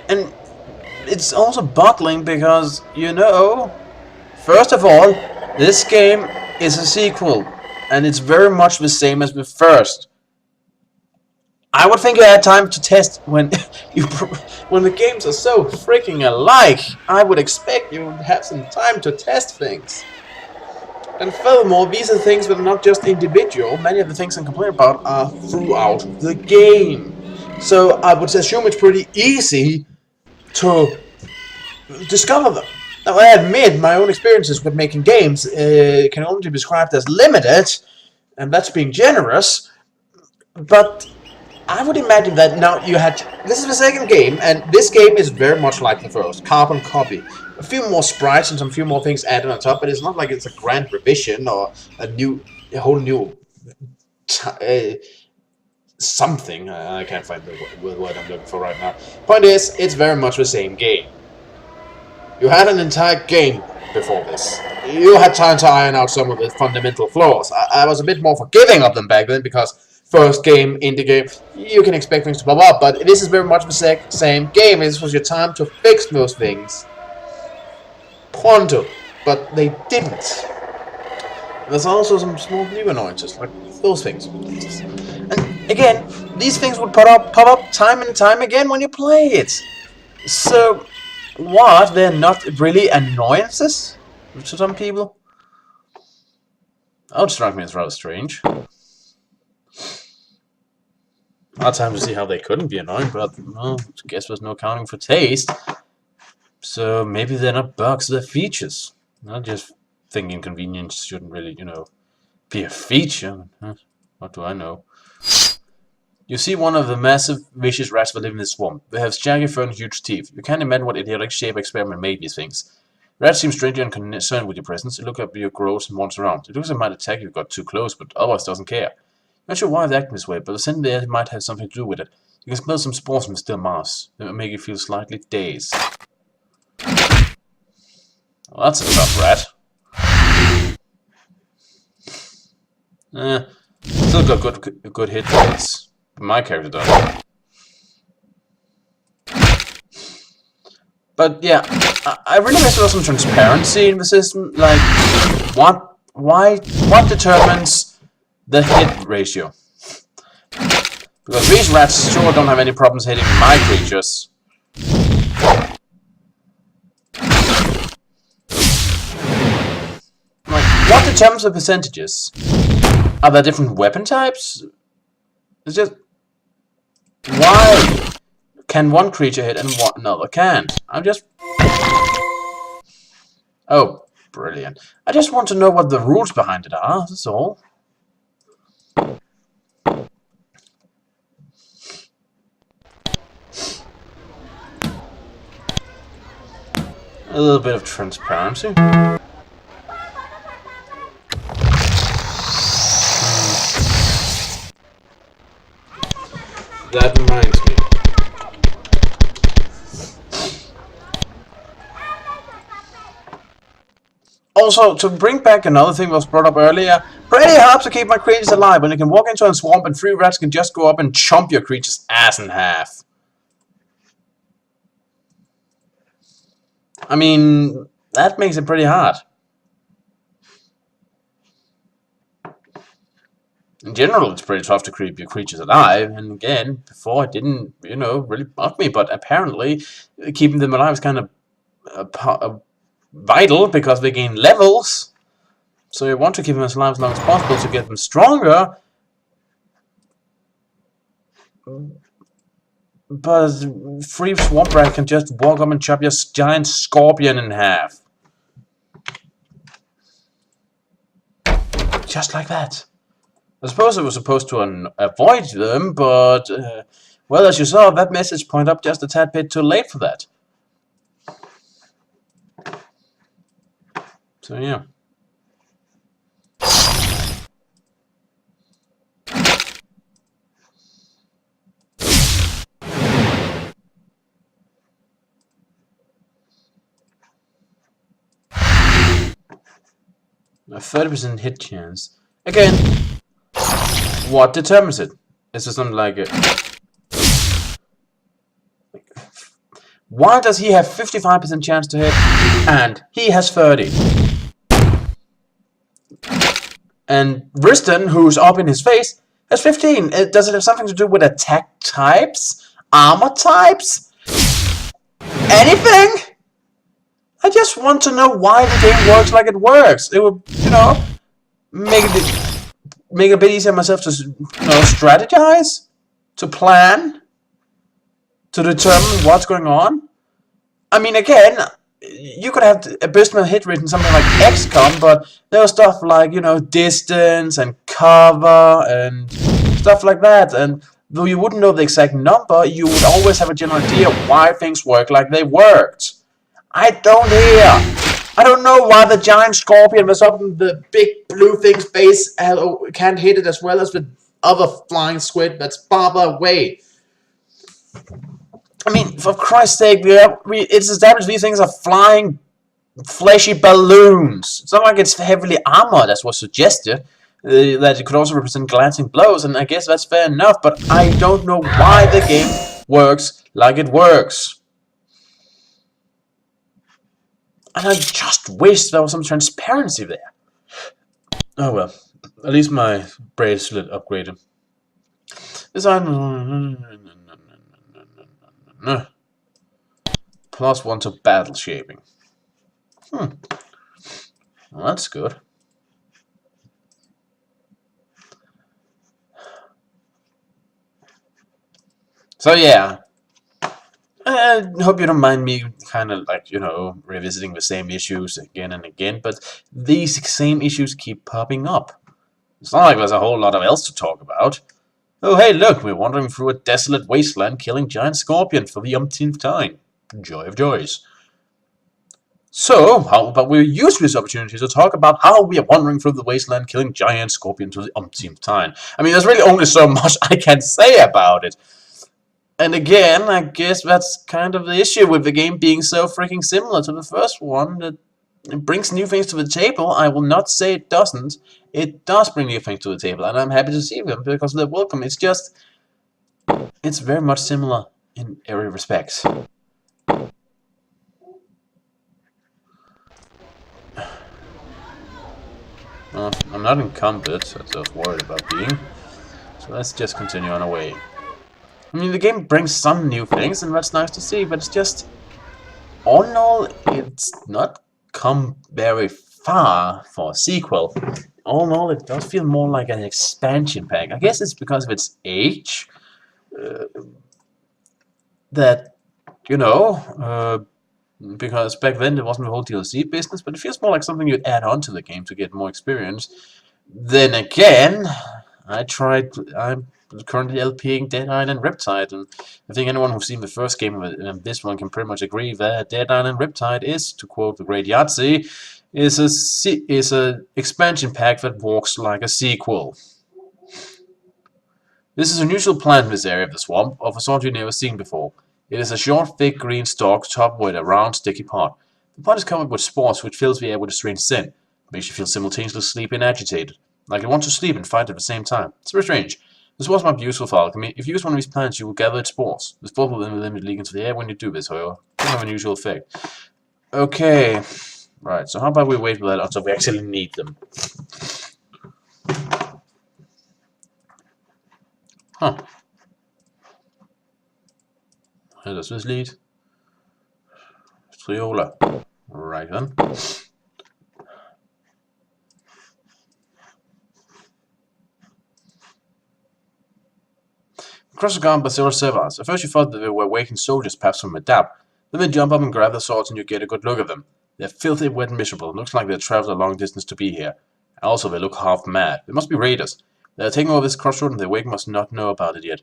And it's also boggling because, you know, first of all, this game is a sequel, and it's very much the same as the first. I would think you had time to test when when the games are so freaking alike. I would expect you would have some time to test things. And furthermore, these are things that are not just individual. Many of the things I'm complaining about are throughout the game. So I would assume it's pretty easy to discover them. Now, I admit my own experiences with making games can only be described as limited, and that's being generous. But I would imagine that now you had... This is the second game, and this game is very much like the first. Carbon copy. A few more sprites and some few more things added on top, but it's not like it's a grand revision or a whole new something. I can't find the word I'm looking for right now. Point is, it's very much the same game. You had an entire game before this. You had time to iron out some of the fundamental flaws. I was a bit more forgiving of them back then because first game, indie game, you can expect things to pop up, but this is very much the same game. This was your time to fix those things. Pronto. But they didn't. There's also some small new annoyances, like those things. And again, these things would pop up time and time again when you play it. So, what? They're not really annoyances to some people? That would strike me as rather strange. Hard time to see how they couldn't be annoying, but well, I guess there's no accounting for taste. So maybe they're not bugs, they're features. I just think inconvenience shouldn't really, you know, be a feature. What do I know? You see one of the massive vicious rats that live in this swamp. They have shaggy fur and huge teeth. You can't imagine what idiotic shape experiment made these things. Rats seem strangely unconcerned with your presence. They look up your grows and wanders around. It looks like it might attack if you got too close, but otherwise doesn't care. Not sure why they're acting this way, but the scent there might have something to do with it. You can smell some spores from still mass. They will make you feel slightly dazed. Well, that's a tough rat. Still got good hit rates. My character does. But yeah, I really wish there was some transparency in the system. Like, what determines the hit ratio? Because these rats sure don't have any problems hitting my creatures. Like, what determines the percentages? Are there different weapon types? It's just... Why can one creature hit and what another can't? I'm just... Oh, brilliant. I just want to know what the rules behind it are, that's all. A little bit of transparency. That reminds me. Also, to bring back another thing that was brought up earlier, pretty hard to keep my creatures alive when you can walk into a swamp and 3 rats can just go up and chomp your creature's ass in half. I mean, that makes it pretty hard. In general, it's pretty tough to keep your creatures alive, and again, before it didn't, you know, really bug me, but apparently keeping them alive is kind of vital because they gain levels. So you want to keep them as alive as long as possible to get them stronger. But free swamp rat can just walk up and chop your giant scorpion in half. Just like that. I suppose it was supposed to avoid them, but, well, as you saw, that message pointed up just a tad bit too late for that. So, yeah. A 30% hit chance. Again, what determines it? Is there something like it? Why does he have 55% chance to hit and he has 30? And Riston, who's up in his face, has 15. Does it have something to do with attack types? Armor types? Anything? I just want to know why the game works like it works. It would, make it a bit easier for myself to, strategize, to plan, to determine what's going on. I mean, again, you could have abysmal hit rate in something like XCOM, but there was stuff like, distance and cover and stuff like that. And though you wouldn't know the exact number, you would always have a general idea why things work like they worked. I don't know why the giant scorpion was up in the big blue thing's base can't hit it as well as the other flying squid that's farther away. I mean, for Christ's sake, it's established these things are flying, fleshy balloons. It's not like it's heavily armored, as was suggested. That it could also represent glancing blows, and I guess that's fair enough, but I don't know why the game works like it works. And I just wish there was some transparency there. Oh well, at least my bracelet upgraded. This item... +1 to battle shaping. Well, that's good. So yeah, I hope you don't mind me kind of like, revisiting the same issues again and again, but these same issues keep popping up. It's not like there's a whole lot of else to talk about. Oh hey look, we're wandering through a desolate wasteland killing giant scorpions for the umpteenth time. Joy of joys. So, how about we use this opportunity to talk about how we are wandering through the wasteland killing giant scorpions for the umpteenth time. I mean, there's really only so much I can say about it. And again, I guess that's kind of the issue with the game being so freaking similar to the first one, that it brings new things to the table. I will not say it doesn't. It does bring new things to the table, and I'm happy to see them because they're welcome. It's just, it's very much similar in every respect. Well, I'm not encumbered, so I was worried about being. So let's just continue on our way. I mean, the game brings some new things, and that's nice to see, but it's just... all in all, it's not come very far for a sequel. All in all, it does feel more like an expansion pack. I guess it's because of its age. That, because back then there wasn't a whole DLC business, but it feels more like something you'd add on to the game to get more experience. Then again, I'm currently LPing Dead Island Riptide, and I think anyone who's seen the first game of this one can pretty much agree that Dead Island Riptide is, to quote the great Yahtzee, is a expansion pack that walks like a sequel. This is an unusual plant in this area of the swamp, of a sort you've never seen before. It is a short, thick green stalk topped with a round, sticky pod. The pod is covered with spores which fills the air with a strange scent. It makes you feel simultaneously sleepy and agitated, like you want to sleep and fight at the same time. It's very strange. The spores might be useful for alchemy. If you use one of these plants, you will gather its spores. The spores will then leak into the air when you do this, however. It can have an unusual effect. Okay. Right, so how about we wait for that until we actually need them? Huh. Where does this lead? Triola. Right then. Across the garden by several servants. At first you thought that they were awakened soldiers, perhaps from a dab. Then they jump up and grab their swords and you get a good look at them. They're filthy, wet, and miserable. It looks like they've traveled a long distance to be here. Also, they look half mad. They must be raiders. They're taking over this crossroad and the Wake must not know about it yet.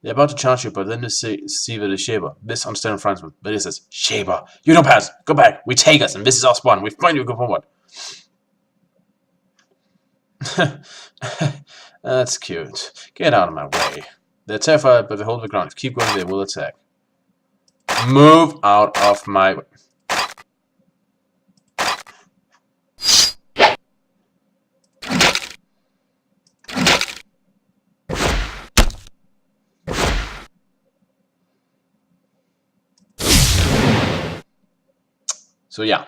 They're about to charge you, but then they see that it's Shaber. This unstanding Frenchman. But he says, Shaber, you don't pass. Go back. We take us, and this is our spawn. We find you, go forward. That's cute. Get out of my way. They're terrified, but they hold the ground. If you keep going, they will attack. Move out of my way. So yeah.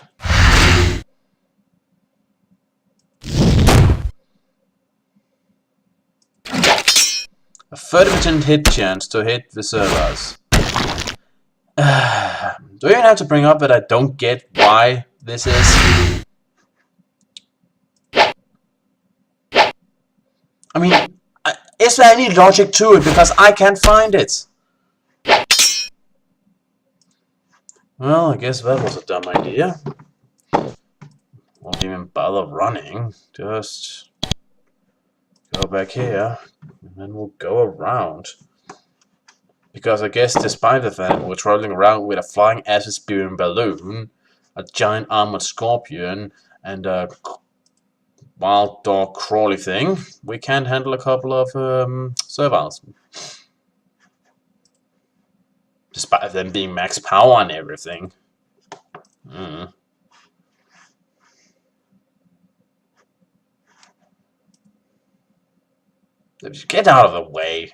A 30% hit chance to hit the servers. Do you even have to bring up that I don't get why this is? I mean, is there any logic to it? Because I can't find it. Well, I guess that was a dumb idea. Won't even bother running. Just go back here, and then we'll go around. Because I guess despite the fact we're traveling around with a flying acid-spewing balloon, a giant armored scorpion, and a wild dog crawly thing, we can't handle a couple of serviles. Despite them being max power and everything. Get out of the way.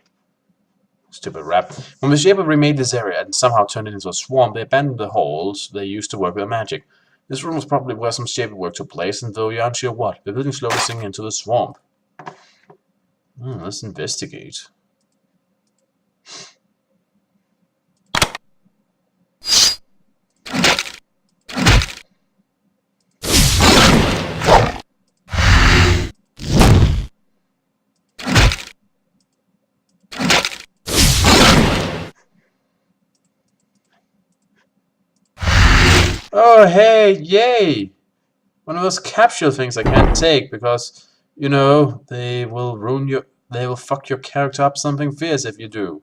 Stupid rap. When the Shaper remade this area and somehow turned it into a swamp, they abandoned the holes they used to work with magic. This room was probably where some Shaper work took place, and though you aren't sure what, the building slowly sinking into the swamp. Let's investigate. Oh, hey, yay! One of those capsule things I can't take because, you know, they will fuck your character up something fierce if you do.